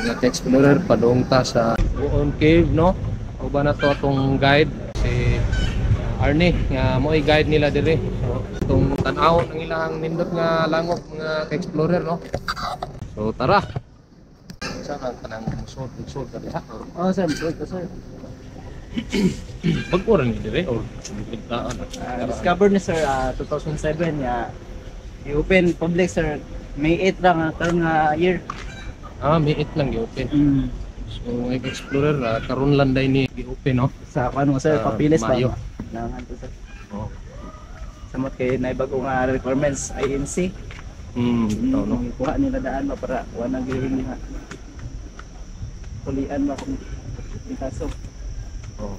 Mga explorer padung ta sa Buon Cave, no? Uban na to atong guide si Arnie nga mo'y guide nila dire. So itong tan-aw ng ilang nindot nga langop mga explorer, no? So tara. Sana kanang musod ka diha. Oh, sir, good to sir. Pagkuran ni dire or biglaan. Discovered ni sir 2007 ya. I-open public sir. May 8 lang karon nga year. May it lang gi-open. So mga explorer karon landay ni gi-open, no? Sa ano sir, papilis ba? Mayo. Langan to sir. Oh. Samot kay naibag nga requirements INC. Bitaw, no? Kuha nila daan ba para wala giring nga. Pulian ba kung kaso. Oh.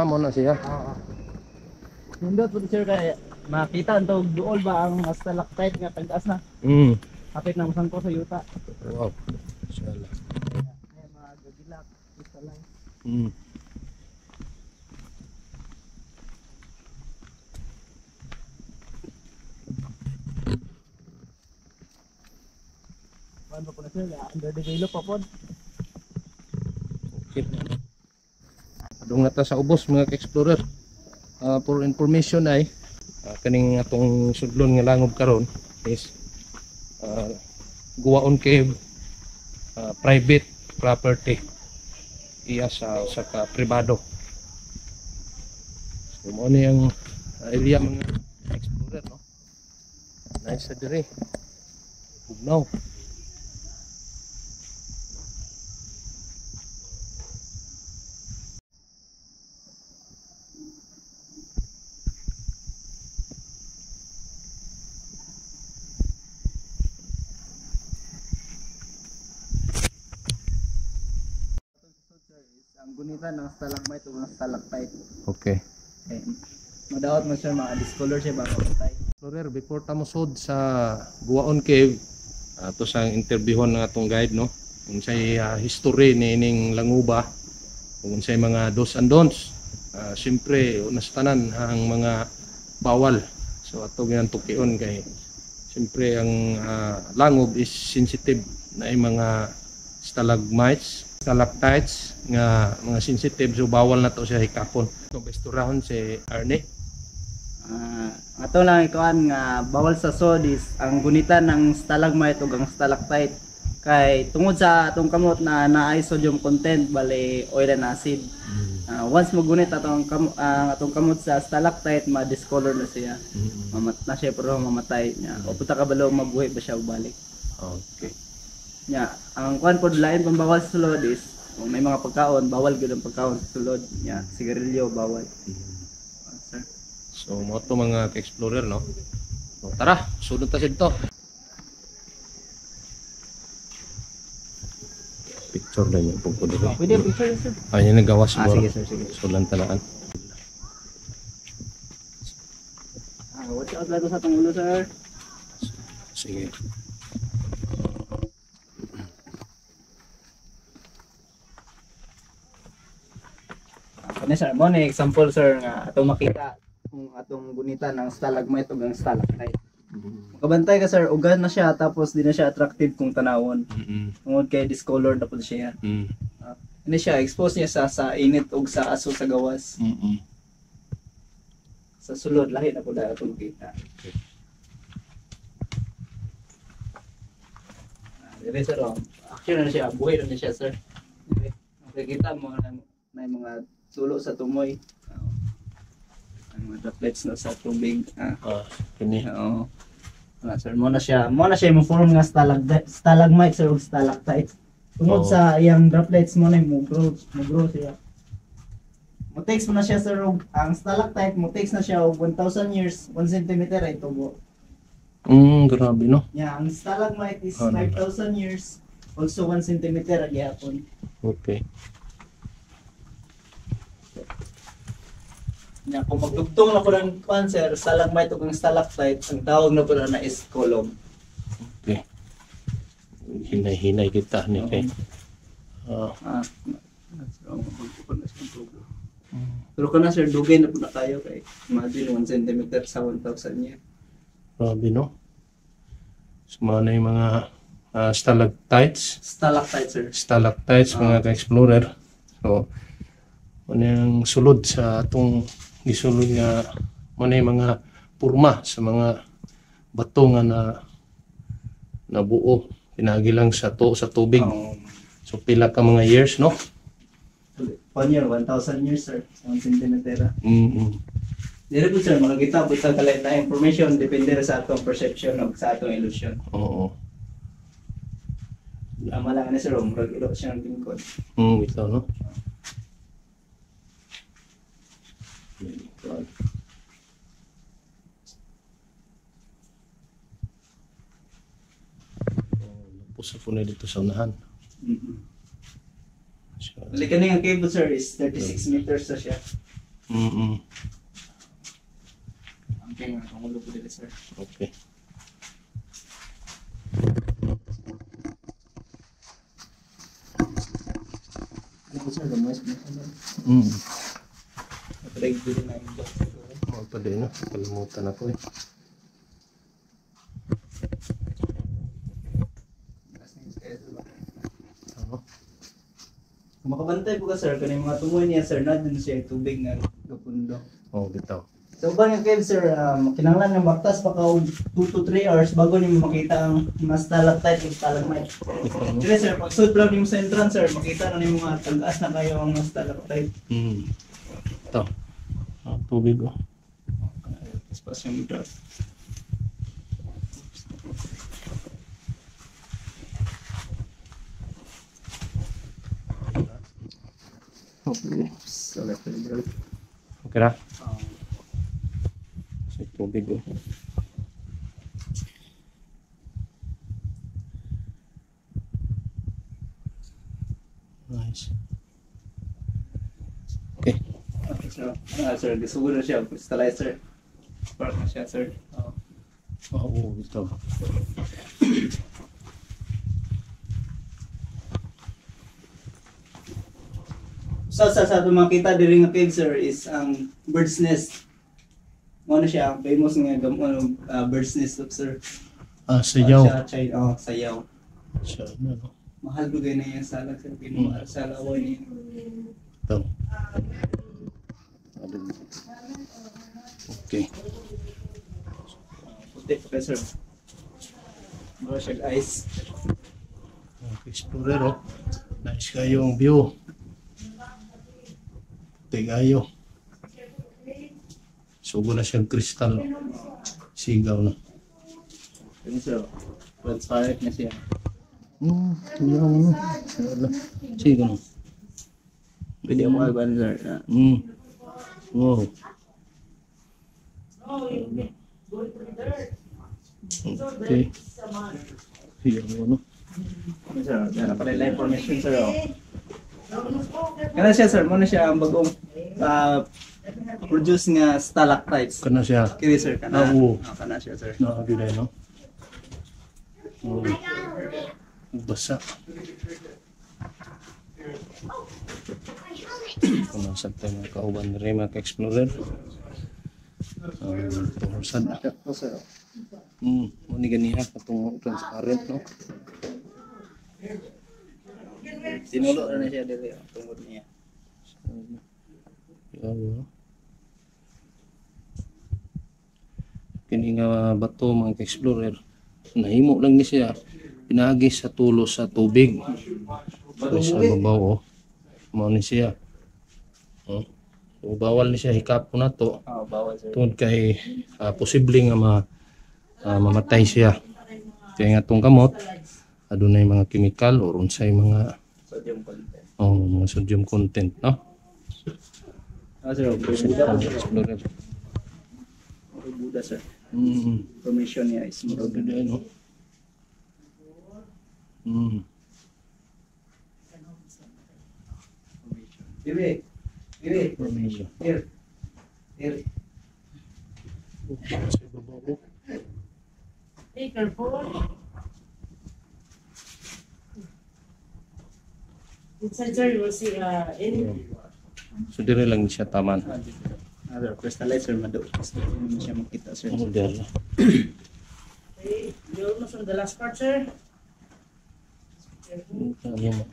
Mo na siya. Oo. Nindot po sir kay makita ang duol ba ang stalactite nga tagtaas na. Kapit na masang ko sa yuta. Wow. Inshallah. Ay mga gagilak, isa lang. Paano po na sir? Under develop pa po. Okay. Adung na ta sa ubos mga explorer. For information ay kaning atong sudlon nga langob karon is Buon Cave private property. Iya sa ka pribado. So mo ni ang area mga explorer, no? Nice sa dire. Bugnaw. Ang gunita ng stalagmite o ng stalactite. Okay. Okay. Madawat mo sir mga discolor siya ba kapatay. Explorer, before ta mosud sa Buon Cave, ato sang interviewon ng atong guide, no? Unsay history ni ining languba, unsay mga dos and don'ts. Siyempre una sa tanan ang mga bawal. So ato ginantukion kay siyempre ang langob is sensitive na ay mga stalagmites, stalactites nga mga sensitive, so bawal na to siya hikapon. So besturahon si Arnie. Ato lang ikuan nga bawal sa sod is ang gunita ng stalagmite o ang stalactite kay tungod sa atong kamot na naay sodium content bali oil and acid. Once magunit atong kamot sa stalactite ma-discolor na siya. Na siya pero mamatay niya. O puta ka balo mabuhi ba siya balik. Okay. Nya ang kuan pod lain pang bawal sa sulod is kung may mga pagkaon bawal gyud ang pagkaon sa sulod nya sigarilyo bawal. Sir. So mo to mga explorer, no? So, tara, sunod ta sidto. Picture lang yung pugpo dito. Pwede picture sir. Ayun nagawa siguro. Sige sir, sige. Sulan talaan. Watch out lang sa tong ulo sir. Sige. Kani sir, mo ni example sir nga atong makita kung atong gunita ng stalagmite ug ang stalactite. Makabantay ka sir, ugan na siya tapos di na siya attractive kung tanawon. Tungod kay discolored na pud siya. Ini siya expose niya sa init ug sa aso sa gawas. Sa sulod lahi na pud atong kita. Dire sir, action na siya, buhay na siya sir. Makikita mo na may mga sulo sa tumoy. Ang mga droplets na sa tubig. Kini. Oo. Sir, mo na siya mo form nga stalagmite sir ug stalactite. Tungod sa iyang droplets mo na mo grow siya. Mo takes mo na siya sir ug ang stalactite mo takes na siya og 1,000 years 1 cm ay tubo. Grabe, no? Yeah, ang stalagmite is 5,000 years also 1 cm ang gihapon. Okay. Nya kung magdugtong na po ng cancer, stalagmite o ang stalactite, ang tawag na po na is column. Okay. Hinay-hinay kita ni kay. Pero kana sir, dugay na po na tayo kay imagine 1 cm sa 1,000 year. Grabe, no? Sumana yung mga stalactites, Stalactite, sir. stalactites mga ka-explorer. So, ano yung sulod sa atong gisulod nga ano yung mga purma sa mga bato nga na buo pinagi lang sa tubig. So pila ka mga years, no? 1 year, 1,000 years, sir. 1 centimeter. Dili po, sir, makakita po sa kalit na information depende sa atong perception o sa atong illusion. Oo. Tama lang na, sir, murag illusion ng tingkod. Ito, no? Pusa po na dito sa unahan. Balikan na yung cable, sir, is 36 meters na siya. Okay nga, pangulo po dito, sir. Okay. Ano, sir, lumayas mo sa loob. Napalag din na yung box. Mga pa din, no? Kalimutan ako eh. Kung makabantay po ka, sir, kung yung mga tumoy niya, sir, na dun siya yung tubig na kapundo. Oo, bitaw. So, ba yung cave, sir, kinanglan ng baktas pa ka 2 to 3 hours bago niyo makita ang mga stalactite o stalagmite. Sige, sir, pag sud lang niyo sa entrance, sir, makita na niyo mga tagas na kayo ang mga stalactite. Ito. Tubig, oh. Tapos yung dot. Okay. Stalactite. Okay na? Sa tubig, oh. Nice. Okay. Okay, sir. Sir, disuguro na siya. Crystallize, sir. Spark na siya, sir. Oo, ito. Sa itong makita diri nga cave, sir, is ang bird's nest. Ano siya, famous nga bird's nest, sir. Sayaw. Sayaw. Siya, ano? Mahal ko na yung salag, sir. Pinumahal sa laway niya. Ito. Okay. Puti pa, sir. Mura siya ice. Explorer, oh. Nice kayo ang view. Tigayo. Sugo na siyang kristal. Sigaw na. Yun, sir. Transparent na siya. Sigaw na. Sigaw na. Pwede ako magban, sir. Wow. Okay. Sigaw mo, no? Sir, yan pala yung information, sir. Kana siya, sir. Muna siya ang bagong produce nga stalactites. Kana siya. Kiri, sir. Kana. Oo. Kana siya, sir. Nakagilay, no? Basa. Kung nasa tayo mga kauban rin mga ka-explorer. Tuhusan. Oh, sir. Muni ganiha katong transparent, no? Sinulo na siya dito yung tungkol niya. Kini nga bato mga ka-explorer. Nahimo lang ni siya. Pinagi sa tulo sa tubig. So, sa babaw, oh. Mao ni siya. So, bawal ni siya hikapon na to. Bawal, sir. Tungod kay posible nga mamatay siya. Kaya nga itong kamot, adunay mga chemical o unsay mga Sodium content. mga sodium content, no? Sir, Explorer. Buda, sir. Information niya is Murag ganda, no? Dili. Information. Here. Sa babaw. Be careful. Inside, sir, you will see in. So dire lang siya taman. Sir, crystallizer mado. Hindi siya makita, sir. Ano der? Okay, you almost on the last part, sir. Ano mo?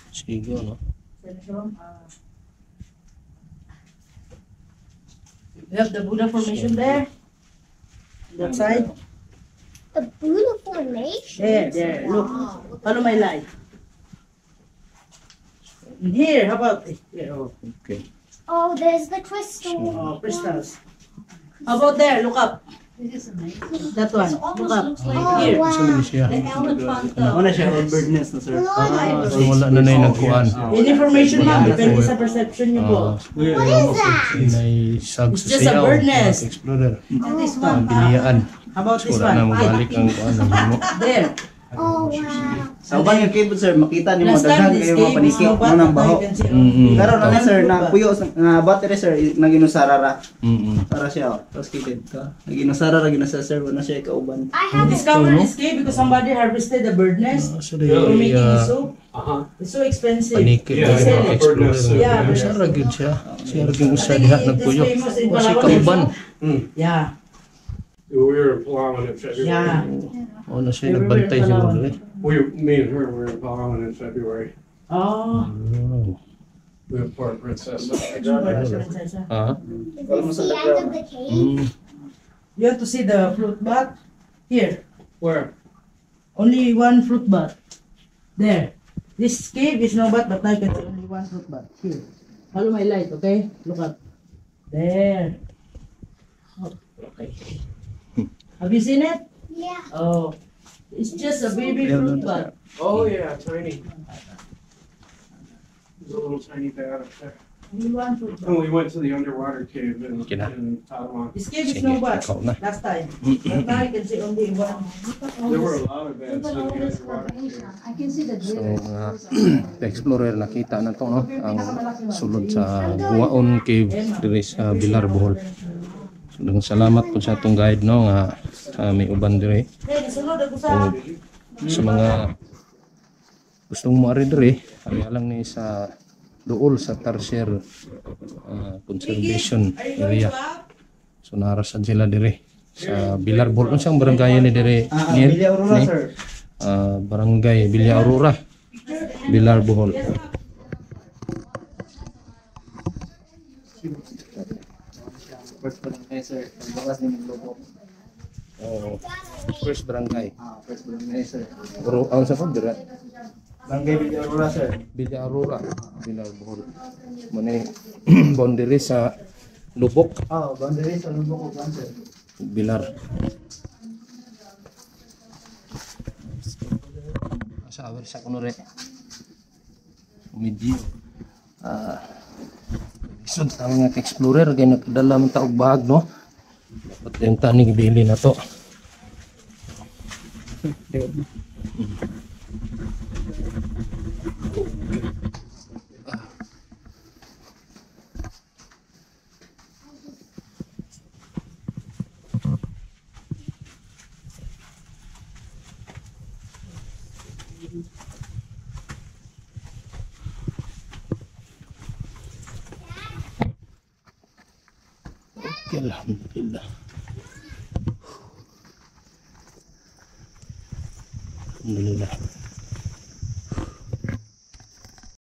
Sige, no? You have the Buddha formation there. That side. The Buddha formation. There. Look. Follow my light. And here, how about it? Here, oh. Okay. Oh, there's the crystal. Oh, crystals. How about there? Look up. That one. Look up. Oh, Here. Saan wow. na siya? Una siya on birdness na sir. So wala na na yung nagkuhan. In information ma'am, depende sa perception niyo po. What is that? May sag It's sa just a sayaw. bird nest. Explorer. And this one. Biliyaan. How about this Wala na one? mabalik ang kuhan. Ang mo. There. Oh, wow. Sa ubang yung cave sir, makita niyo mo Last time, daghan this kayo cave mga is paniki no mo bad. nang baho. Pero Ito. na sir, na puyo nga battery sir, naginusarara. Mm-mm. Para siya oh. Tapos kitid ka. Naginusarara ginasa sir, wala siya ikauban. I have a Discovered this cave because somebody harvested the bird nest So for making they soup. It's so expensive. paniki Yeah, ka yeah. ng explorer. Yeah, bird Siya nest. ragid siya. Siya ragid I usa think diha it is nagpuyo. famous in Kasi Palawan. kauban. Yeah. We were in Palawan in February. Yeah. O na siya nagbantay siguro eh. Me and her were in Palawan in February. Oh. We were Port Princess. Ha? Wala mo Is sa this the end of background. the cave? You have to see the fruit bat. Here. Where? Only one fruit bat. There. This cave is no bat, but now you can see only one fruit bat. Here. Follow my light, okay? Look up. There. Oh, okay. Have you seen it? Yeah. Oh. It's just a baby fruit bat. Oh yeah, tiny. There's a little tiny pad up there. Only one fruit bat. And we went to the underwater cave Okay na. in Palawan. This cave is Sige, no bat. ikaw na. Last time. But now you can see only one. There were a lot of beds in the underwater cave. I can see the So, glitter. explorer nakita na to no ang sulod sa Guaon Cave diri sa Bilar Bohol. So, daghang salamat po sa atong guide no nga may uban diri. Hey, nasunod ako sa... Sa mga gustong mo ari diri, ari lang ni sa duol sa Tarsier Conservation Are you going Area. to up? So narasan sila diri sa Bilar Bohol. Unsang barangay ni diri? Niel? Bilya Aurora Ni? sir. Barangay Villa Aurora, Bilar Bohol. First barangay sir. Bakas ni logo. First barangay. First barangay sir. Pero ang sa pag dira Barangay Bilya Aurora sir. Villa Aurora, Bilar Bohol. Mani boundary sa Lubok, Oh, boundary sa lubok ko sir. Bilar. Sa awer sa kuno re. Medyo isod sa mga explorer kay nakadala man ta og bag no. Dapat yung tanig bili na to. Okay, alhamdulillah. Alhamdulillah.